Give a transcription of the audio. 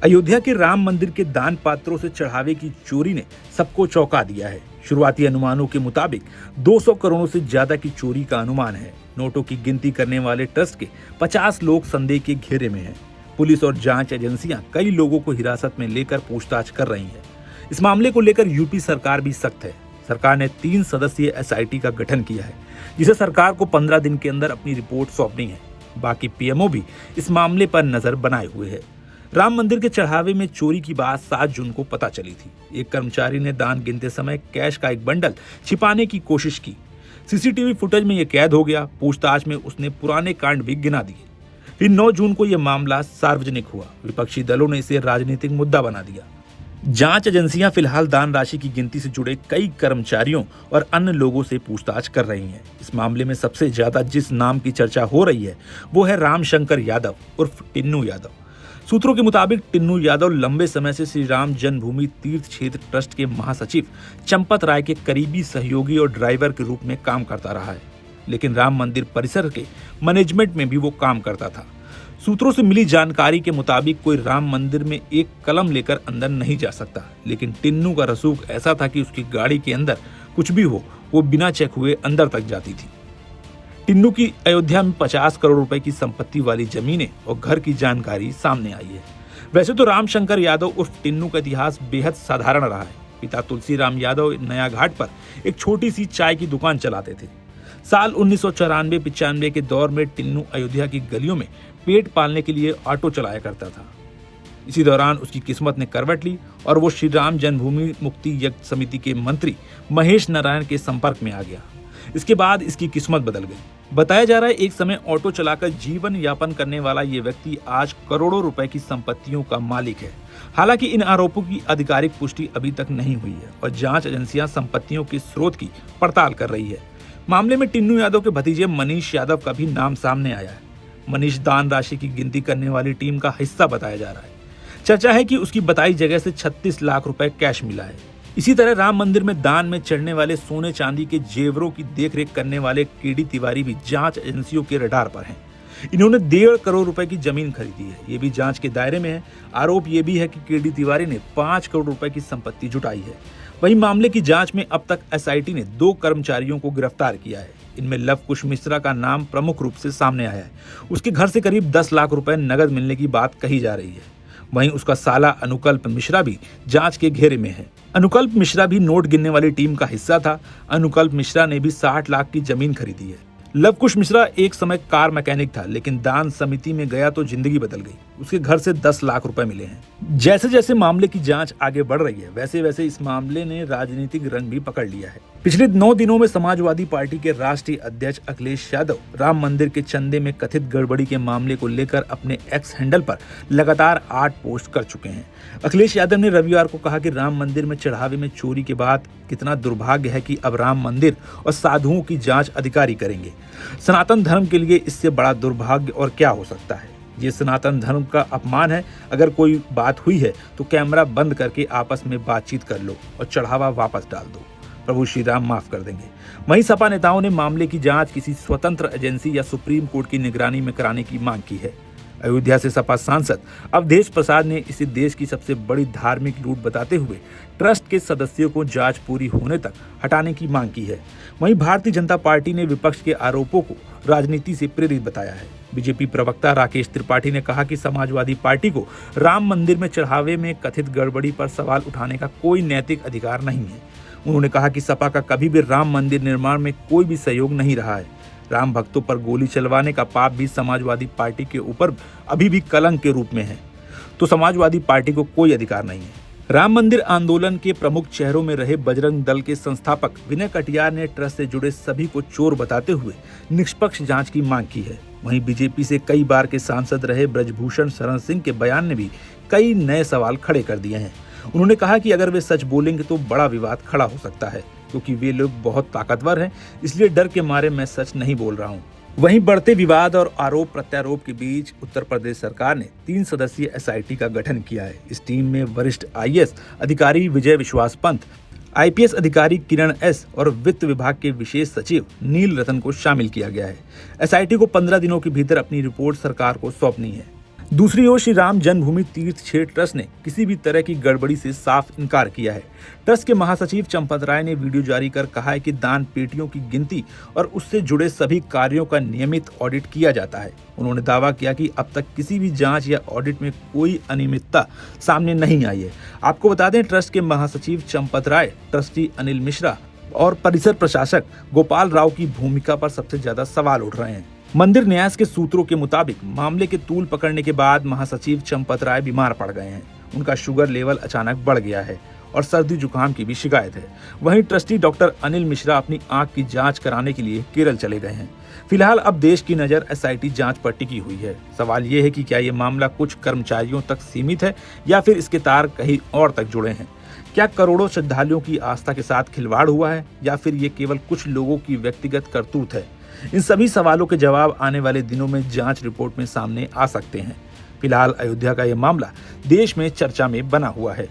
अयोध्या के राम मंदिर के दान पात्रों से चढ़ावे की चोरी ने सबको चौंका दिया है। शुरुआती अनुमानों के मुताबिक 200 करोड़ से ज्यादा की चोरी का अनुमान है। नोटों की गिनती करने वाले ट्रस्ट के 50 लोग संदेह के घेरे में हैं। पुलिस और जांच एजेंसियां कई लोगों को हिरासत में लेकर पूछताछ कर रही हैं। इस मामले को लेकर यूपी सरकार भी सख्त है। सरकार ने 3 सदस्यीय एसआईटी का गठन किया है, जिसे सरकार को 15 दिन के अंदर अपनी रिपोर्ट सौंपनी है। बाकी पीएमओ भी इस मामले पर नजर बनाए हुए है। राम मंदिर के चढ़ावे में चोरी की बात 7 जून को पता चली थी। एक कर्मचारी ने दान गिनते समय कैश का एक बंडल छिपाने की कोशिश की। सीसीटीवी फुटेज में यह कैद हो गया। पूछताछ में उसने पुराने कांड भी गिना दिए। फिर 9 जून को यह मामला सार्वजनिक हुआ। विपक्षी दलों ने इसे राजनीतिक मुद्दा बना दिया। जांच एजेंसियां फिलहाल दान राशि की गिनती से जुड़े कई कर्मचारियों और अन्य लोगों से पूछताछ कर रही हैं। इस मामले में सबसे ज्यादा जिस नाम की चर्चा हो रही है वो है रामशंकर यादव उर्फ टिन्नू यादव। सूत्रों के मुताबिक टिन्नू यादव लंबे समय से श्री राम जन्मभूमि तीर्थ क्षेत्र ट्रस्ट के महासचिव चंपत राय के करीबी सहयोगी और ड्राइवर के रूप में काम करता रहा है, लेकिन राम मंदिर परिसर के मैनेजमेंट में भी वो काम करता था। सूत्रों से मिली जानकारी के मुताबिक कोई राम मंदिर में एक कलम लेकर अंदर नहीं जा सकता, लेकिन टिन्नू का रसूख ऐसा था कि उसकी गाड़ी के अंदर कुछ भी हो वो बिना चेक हुए अंदर तक जाती थी। टिन्नू की अयोध्या में 50 करोड़ रुपए की संपत्ति वाली जमीनें और घर की जानकारी सामने आई है। वैसे तो रामशंकर यादव उर्फ टिन्नू का इतिहास बेहद साधारण रहा है। पिता तुलसीराम यादव नया घाट पर एक छोटी सी चाय की दुकान चलाते थे। साल 1994-95 के दौर में टिन्नू अयोध्या की गलियों में पेट पालने के लिए ऑटो चलाया करता था। इसी दौरान उसकी किस्मत ने करवट ली और वो श्री राम जन्मभूमि मुक्ति यज्ञ समिति के मंत्री महेश नारायण के संपर्क में आ गया। इसके बाद इसकी किस्मत बदल गई। बताया जा रहा है एक समय ऑटो चलाकर जीवन यापन करने वाला ये व्यक्ति आज करोड़ों रुपए की संपत्तियों का मालिक है। हालांकि इन आरोपों की आधिकारिक पुष्टि अभी तक नहीं हुई है और जांच एजेंसियां संपत्तियों के स्रोत की पड़ताल कर रही है। मामले में टिन्नू यादव के भतीजे मनीष यादव का भी नाम सामने आया है। मनीष दान राशि की गिनती करने वाली टीम का हिस्सा बताया जा रहा है। चर्चा है कि उसकी बताई जगह से 36 लाख रुपए कैश मिला है। इसी तरह राम मंदिर में दान में चढ़ने वाले सोने चांदी के जेवरों की देखरेख करने वाले केडी तिवारी भी जांच एजेंसियों के रडार पर हैं। इन्होंने 1.5 करोड़ रुपए की जमीन खरीदी है। ये भी जांच के दायरे में है। आरोप ये भी है कि केडी तिवारी ने 5 करोड़ रुपए की संपत्ति जुटाई है। वहीं मामले की जांच में अब तक एसआईटी ने 2 कर्मचारियों को गिरफ्तार किया है। इनमें लव कुश मिश्रा का नाम प्रमुख रूप से सामने आया है। उसके घर से करीब 10 लाख रुपए नगद मिलने की बात कही जा रही है। वहीं उसका साला अनुकल्प मिश्रा भी जांच के घेरे में है। अनुकल्प मिश्रा भी नोट गिनने वाली टीम का हिस्सा था। अनुकल्प मिश्रा ने भी 60 लाख की जमीन खरीदी है। लवकुश मिश्रा एक समय कार मैकेनिक था, लेकिन दान समिति में गया तो जिंदगी बदल गई। उसके घर से 10 लाख रुपए मिले हैं। जैसे जैसे मामले की जांच आगे बढ़ रही है, वैसे वैसे इस मामले ने राजनीतिक रंग भी पकड़ लिया है। पिछले 9 दिनों में समाजवादी पार्टी के राष्ट्रीय अध्यक्ष अखिलेश यादव राम मंदिर के चंदे में कथित गड़बड़ी के मामले को लेकर अपने एक्स हैंडल पर लगातार 8 पोस्ट कर चुके हैं। अखिलेश यादव ने रविवार को कहा कि राम मंदिर में चढ़ावे में चोरी के बाद कितना दुर्भाग्य है कि अब राम मंदिर और साधुओं की जांच अधिकारी करेंगे। सनातन धर्म के लिए इससे बड़ा दुर्भाग्य और क्या हो सकता है। ये सनातन धर्म का अपमान है। अगर कोई बात हुई है तो कैमरा बंद करके आपस में बातचीत कर लो और चढ़ावा वापस डाल दो। प्रभु श्री राम माफ कर देंगे। वहीं सपा नेताओं ने मामले की जांच किसी स्वतंत्र एजेंसी या सुप्रीम कोर्ट की निगरानी में कराने की मांग की है। अयोध्या से सपा सांसद अवधेश प्रसाद ने इसे देश की सबसे बड़ी धार्मिक लूट बताते हुए ट्रस्ट के सदस्यों को जांच पूरी होने तक हटाने की मांग की है। वहीं भारतीय जनता पार्टी ने विपक्ष के आरोपों को राजनीति से प्रेरित बताया है। बीजेपी प्रवक्ता राकेश त्रिपाठी ने कहा कि समाजवादी पार्टी को राम मंदिर में चढ़ावे में कथित गड़बड़ी पर सवाल उठाने का कोई नैतिक अधिकार नहीं है। उन्होंने कहा कि सपा का कभी भी राम मंदिर निर्माण में कोई भी सहयोग नहीं रहा है। राम भक्तों पर गोली चलवाने का पाप भी समाजवादी पार्टी के ऊपर अभी भी कलंक के रूप में है, तो समाजवादी पार्टी को कोई अधिकार नहीं है। राम मंदिर आंदोलन के प्रमुख चेहरों में रहे बजरंग दल के संस्थापक विनय कटियार ने ट्रस्ट से जुड़े सभी को चोर बताते हुए निष्पक्ष जांच की मांग की है। वहीं बीजेपी से कई बार के सांसद रहे ब्रजभूषण शरण सिंह के बयान ने भी कई नए सवाल खड़े कर दिए हैं। उन्होंने कहा कि अगर वे सच बोलेंगे तो बड़ा विवाद खड़ा हो सकता है, क्योंकि वे लोग बहुत ताकतवर हैं, इसलिए डर के मारे मैं सच नहीं बोल रहा हूँ। वहीं बढ़ते विवाद और आरोप प्रत्यारोप के बीच उत्तर प्रदेश सरकार ने 3 सदस्यीय एसआईटी का गठन किया है। इस टीम में वरिष्ठ आईएएस अधिकारी विजय विश्वास पंत, आईपीएस अधिकारी किरण एस और वित्त विभाग के विशेष सचिव नील रतन को शामिल किया गया है। एसआईटी को 15 दिनों के भीतर अपनी रिपोर्ट सरकार को सौंपनी है। दूसरी ओर श्री राम जन्मभूमि तीर्थ क्षेत्र ट्रस्ट ने किसी भी तरह की गड़बड़ी से साफ इनकार किया है। ट्रस्ट के महासचिव चंपत राय ने वीडियो जारी कर कहा है कि दान पेटियों की गिनती और उससे जुड़े सभी कार्यों का नियमित ऑडिट किया जाता है। उन्होंने दावा किया कि अब तक किसी भी जांच या ऑडिट में कोई अनियमितता सामने नहीं आई है। आपको बता दें, ट्रस्ट के महासचिव चंपत राय, ट्रस्टी अनिल मिश्रा और परिसर प्रशासक गोपाल राव की भूमिका पर सबसे ज्यादा सवाल उठ रहे हैं। मंदिर न्यास के सूत्रों के मुताबिक मामले के तूल पकड़ने के बाद महासचिव चंपत राय बीमार पड़ गए हैं। उनका शुगर लेवल अचानक बढ़ गया है और सर्दी जुकाम की भी शिकायत है। वहीं ट्रस्टी डॉक्टर अनिल मिश्रा अपनी आंख की जांच कराने के लिए केरल चले गए हैं। फिलहाल अब देश की नजर एसआईटी जांच पर टिकी हुई है। सवाल ये है कि क्या ये मामला कुछ कर्मचारियों तक सीमित है या फिर इसके तार कहीं और तक जुड़े हैं। क्या करोड़ों श्रद्धालुओं की आस्था के साथ खिलवाड़ हुआ है या फिर ये केवल कुछ लोगों की व्यक्तिगत करतूत है। इन सभी सवालों के जवाब आने वाले दिनों में जांच रिपोर्ट में सामने आ सकते हैं। फिलहाल अयोध्या का यह मामला देश में चर्चा में बना हुआ है।